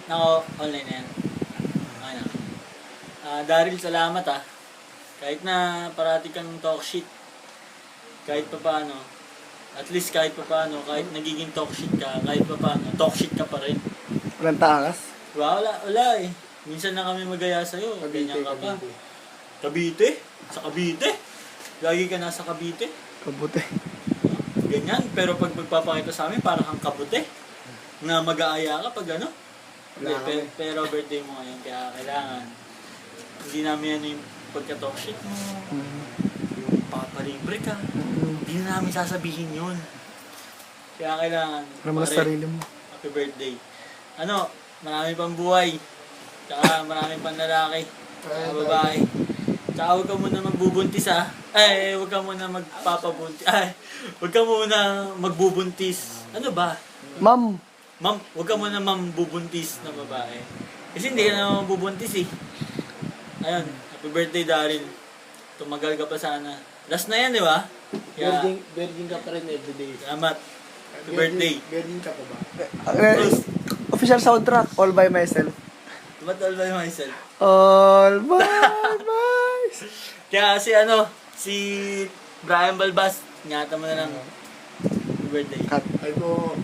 Nako, online na yan. Okay na. Daryl, salamat ah. Kahit na parati kang talk shit, kahit pa paano, at least kahit pa paano, kahit nagiging talk shit ka, kahit pa paano, talk shit ka pa rin. Walang takas. Diba? Wala eh. Minsan na kami magaya sa'yo, ganyan ka pa. Cavite? Sa Cavite? Lagi ka nasa Cavite? Kabuti. Ganyan, pero pag magpapakita sa amin, parang kang kabute. Na mag-aaya ka pag ano. Pero birthday mo ngayon, kaya kailangan. Hindi namin ano yung pagka-talk shit mo. Yung papalibre ka. Hindi na namin sasabihin yun. Kaya kailangan. Alam mo na sarili mo. Happy birthday. Ano, marami pang buhay. Tsaka marami pang lalaki. Tsaka babae. Tsaka huwag ka muna magbubuntis ah. Ay, huwag ka muna magpapabuntis. Ay, huwag ka muna magbubuntis. Ano ba? Ma'am. Ma'am, huwag ka muna bubuntis na babae. Kasi hindi ka naman mabubuntis eh. Ayun, happy birthday Daryl. Tumagal ka pa sana. Last na yan, di ba? Kaya, Virgin ka pa rin everyday. salamat. Happy birthday. Virgin ka pa ba? Official soundtrack, All by Myself. Ba't all by myself? All by myself. Kaya si Brian Balbas, ingatan mo na lang. Happy birthday. Cut. Ay ko,